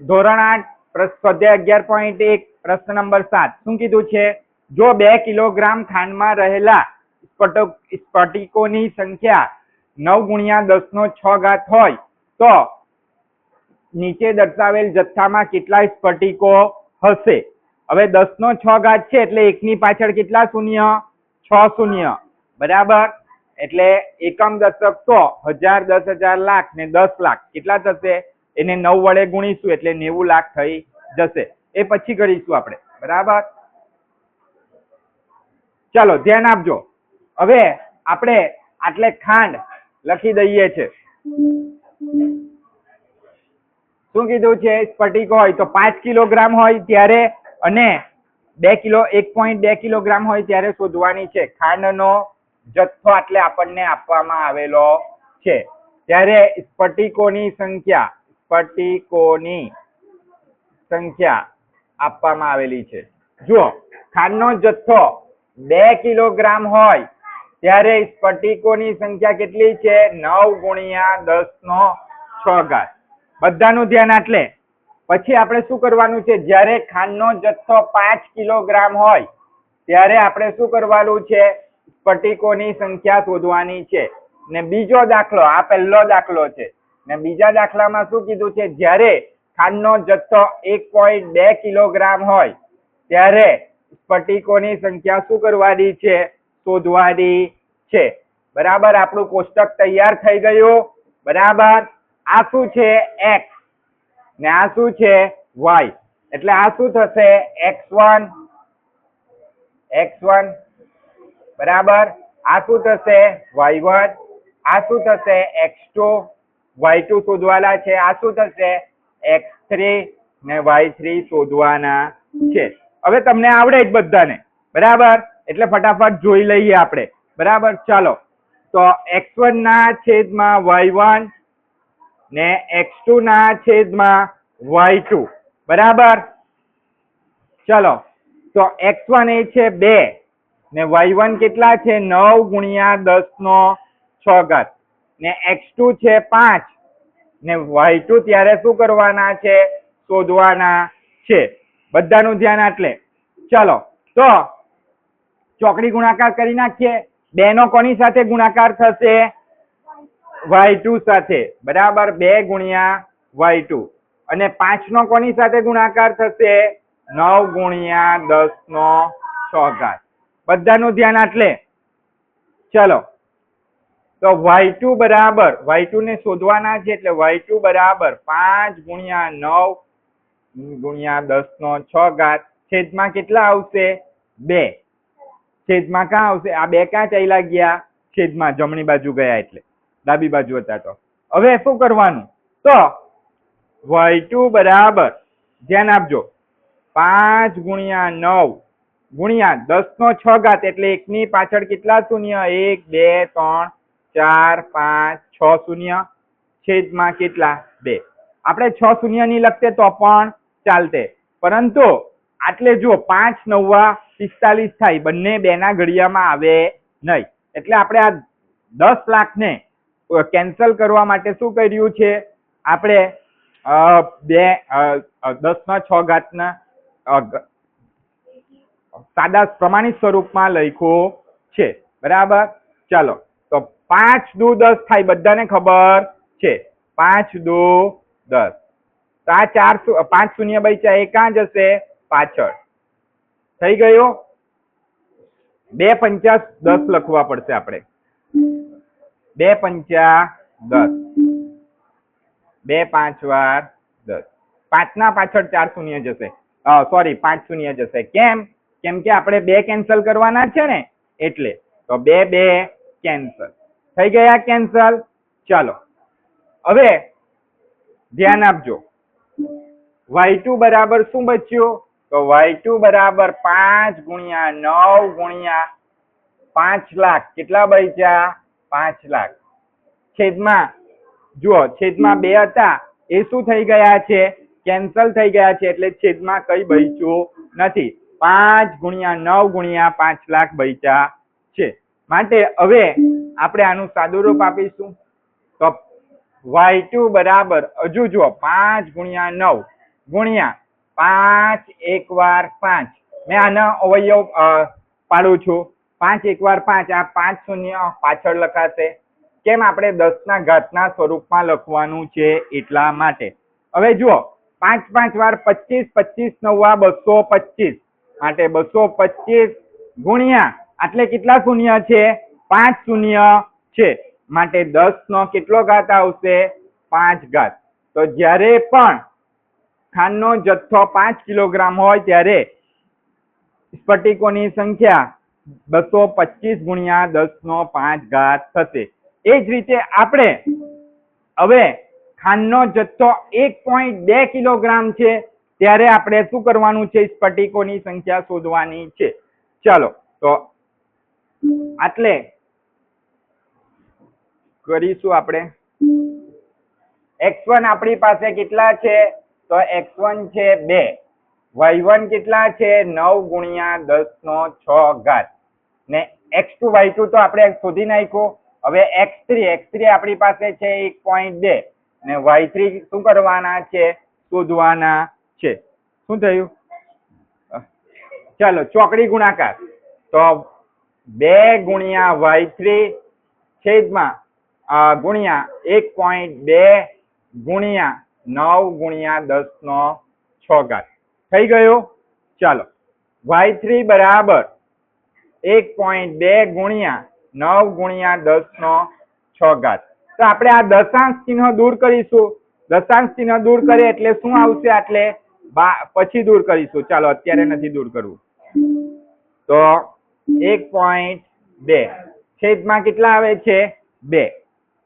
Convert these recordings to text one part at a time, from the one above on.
ધોરણ 8 સ્વાધ્યાય 11.1 પ્રશ્ન નંબર 7 શું કીધું છે? જો 2 કિલોગ્રામ ખાંડમાં રહેલા સ્ફટિકોની સંખ્યા 9 ગુણ્યા 10⁶ હોય તો નીચે દર્શાવેલ જથ્થામાં કેટલા સ્ફટિકો હશે? હવે 10⁶ છે એટલે એકની પાછળ કેટલા શૂન્ય? 6 શૂન્ય, બરાબર. એટલે એકમ દશક 100, 1000, 10,000, લાખ ને 10 લાખ કેટલા થશે? એને 9 વડે ગુણીશું એટલે 90 લાખ થઈ જશે. એ પછી કરીશું આપણે, બરાબર. ચાલો ધ્યાન આપજો. હવે આપણે આટલે ખાંડ લખી દઈએ છે. શું કીધું છે? સ્ફટિકો હોય તો 5 કિલોગ્રામ હોય ત્યારે અને 1.2 કિલોગ્રામ હોય ત્યારે શોધવાની છે. ખાંડનો જથ્થો એટલે આપણને આપવામાં આવેલો છે ત્યારે સ્ફટિકોની સંખ્યા આપવામાં આવેલી છે. જુઓ, ખાંડનો જથ્થો 2 કિલોગ્રામ હોય ત્યારે સ્ફટિકોની સંખ્યા કેટલી છે? 9 ગુણ્યા 10⁶. બધાનું ધ્યાન એટલે પછી આપણે શું કરવાનું છે? જ્યારે ખાંડનો જથ્થો 5 કિલોગ્રામ હોય ત્યારે આપણે શું કરવાનું છે? સ્ફટિકોની સંખ્યા શોધવાની છે. ને બીજો દાખલો, આ પહેલો દાખલો છે ને બીજા દાખલામાં શું કીધું છે? જ્યારે ખાંડનો જથ્થો 1.2 કિલોગ્રામ હોય ત્યારે સ્ફટિકોની સંખ્યા શું કરવાની છે? શોધવાની છે, બરાબર. આપણું કોષ્ટક તૈયાર થઈ ગયું, બરાબર. આ શું છે? x ને આ શું છે? y. એટલે આ શું થશે? x1, બરાબર. આ શું થશે? y1. આ શું થશે? x2, y2 શોધવાના છે. આ શું થશે? x3 ને y3 શોધવાના છે. હવે તમને આવડે જ બધાને, બરાબર. એટલે ફટાફટ જોઈ લઈએ આપણે, બરાબર. ચાલો તો x1 ના છેદમાં y1 ને x2 ના છેદમાં y2, બરાબર. ચલો તો x1 એ છે 2 ને y1 કેટલા છે? 9 ગુણ્યા 10⁶ ને x2 છે 5 ને y2 ત્યારે શું કરવાના છે? શોધવાના છે. બધાનું ધ્યાન એટલે ચાલો તો ચોકડી ગુણાકાર કરી નાખીએ. 2 નો કોની સાથે ગુણાકાર થશે? y2 સાથે, બરાબર. 2 ગુણ્યા y2 અને 5 નો કોની સાથે ગુણાકાર થશે? 9 ગુણ્યા 10⁶. બધાનું ધ્યાન એટલે ચલો તો y2 ને શોધવાના છે એટલે y2 બરાબર 5 ગુણ્યા 9 ગુણ્યા 10⁶. છેદમાં કેટલા આવશે? 2. છેદમાં ક્યાં આવશે? આ 2 ક્યાં ચાલ્યા ગયા? છેદમાં જમણી બાજુ ગયા એટલે ડાબી બાજુ હતા તો. હવે શું કરવાનું? તો y2 બરાબર, ધ્યાન આપજો, 5 ગુણ્યા 9 ગુણ્યા 10⁶ એટલે એકની પાછળ કેટલા શૂન્ય? 1, 2, 3, 4, 5, 6 શૂન્ય. છેદમાં કેટલા? 2. આપણે 6 શૂન્ય ની લખતે તો પણ ચાલતે, પરંતુ આટલે જો 5 9 45 થાય, બંને 2 ના ઘડિયામાં આવે નહીં. એટલે આપણે આ 10 લાખ ને કેન્સલ કરવા માટે શું કર્યું છે? આપણે 10⁶ ના સાદા પ્રમાણિત સ્વરૂપમાં લખ્યું છે, બરાબર. ચાલો તો 5 દુ 10 થાય, બધાને ખબર છે. 5 દુ 10 તો આ 5 શૂન્ય બચ્યા, એ ક્યાં જશે? પાછળ. થઈ ગયો. 2 પંચા 10 લખવા પડશે આપણે. 2 પંચા 10, 2 5 વાર 10. 5 ના પાછળ 4 શૂન્ય જશે, સોરી 5 શૂન્ય જશે. કેમ કે આપણે 2 કેન્સલ કરવાના છે ને એટલે. તો 2 કેન્સલ થઈ ગયા, કેન્સલ. ચાલો હવે ધ્યાન આપજો. y2 બરાબર શું બચ્યું? તો y2 બરાબર 5 ગુણ્યા 9 ગુણ્યા 5 લાખ કેટલા બચ્યા? 5 લાખ. છેદમાં જુઓ, છેદમાં 2 હતા એ શું થઈ ગયા છે? કેન્સલ થઈ ગયા છે. એટલે છેદમાં કઈ બચ્યું નથી. 5 ગુણ્યા 9 ગુણ્યા 5 લાખ બચ્યા છે. માટે હવે આપણે આનું સાદુરૂપ આપીશું તો y2 બરાબર હજુ જુઓ 5 ગુણ્યા 9 ગુણ્યા 5 એક વાર 5. મેં આના અવયવ પાડું છું. 5 એક વાર 5, આ 5 શૂન્ય પાછળ લખાશે. કેમ? આપણે 10 ના ઘાતના સ્વરૂપમાં લખવાનું છે એટલા માટે. હવે જુઓ 5 5 વાર 25, 25 નવા 225 માટે 225 ગુણ્યા આટલે કેટલા શૂન્ય છે? 5 શૂન્ય છે માટે 10 નો કેટલો ઘાત આવશે? 5 ઘાત. તો જ્યારે પણ ખાંડનો જથ્થો 5 કિલોગ્રામ હોય ત્યારે સ્ફટિકોની સંખ્યા 225 ગુણ્યા 10 નો 5 ઘાત થશે. એ જ રીતે આપણે હવે ખાંડનો જથ્થો 1.2 કિલોગ્રામ છે ત્યારે આપણે શું કરવાનું છે? સ્ફટિકોની સંખ્યા શોધવાની છે. ચાલો તો આટલે કરીશું આપણે. x1 આપણી પાસે કેટલા છે? તો x1 છે 2, y1 કેટલા છે? 9 ગુણ્યા 10 નો 6 ઘાત ને x2 y2 તો આપણે શોધી નાખ્યું. હવે x3 આપણી પાસે છે 1.2 ને y3 શું કરવાના છે? શોધવાના છે. શું થયું? ચાલો ચોકડી ગુણાકાર. તો 2 ગુણ્યા y3 છેદમાં ગુણ્યા 1.2 ગુણ્યા 9 ગુણ્યા 10 નો 6 ઘાત થઈ ગયો. ચાલો y3 બરાબર 1.2 ગુણ્યા 9 ગુણ્યા 10 નો 6 ઘાત. તો આપણે આ દશાંશ ચિહ્ન દૂર કરીશું. દશાંશ ચિહ્ન દૂર કરીએ એટલે શું આવશે? એટલે પછી દૂર કરીશું. ચાલો અત્યારે નથી દૂર કરવું. તો 1.2 છેદમાં કેટલા આવે છે? 2.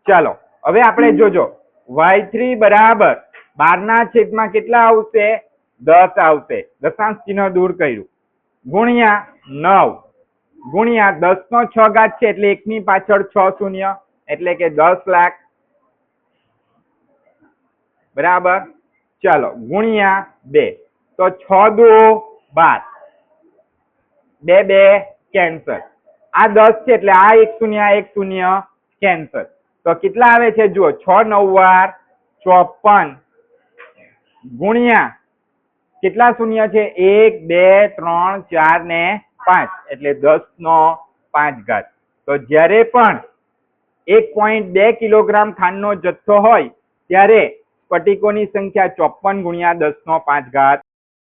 ચાલો હવે આપણે જોજો y3 બરાબર 12 ના છેદમાં કેટલા આવશે? 10 આવશે. દશાંશ ચિહ્ન દૂર કર્યું ગુણ્યા 9 ગુણ્યા 10 નો 6 ઘાત છે એટલે 1 ની પાછળ 6 શૂન્ય એટલે કે 10 લાખ બરાબર. ચાલો ગુણ્યા 2 તો 6 દુ 12, 2 2 કેન્સલ. આ 10 છે એટલે આ 1 શૂન્ય 1 શૂન્ય કેન્સલ. તો કેટલા આવે છે? જુઓ 6 9 વાર 54 ગુણ્યા કેટલા શૂન્ય છે? 1 2 3 4 ને 5 એટલે 10 નો 5 ઘાત. તો જ્યારે પણ 1.2 કિલોગ્રામ ખાંડનો જથ્થો હોય ત્યારે સ્ફટિકોની સંખ્યા 54 ગુણ્યા 10 નો 5 ઘાત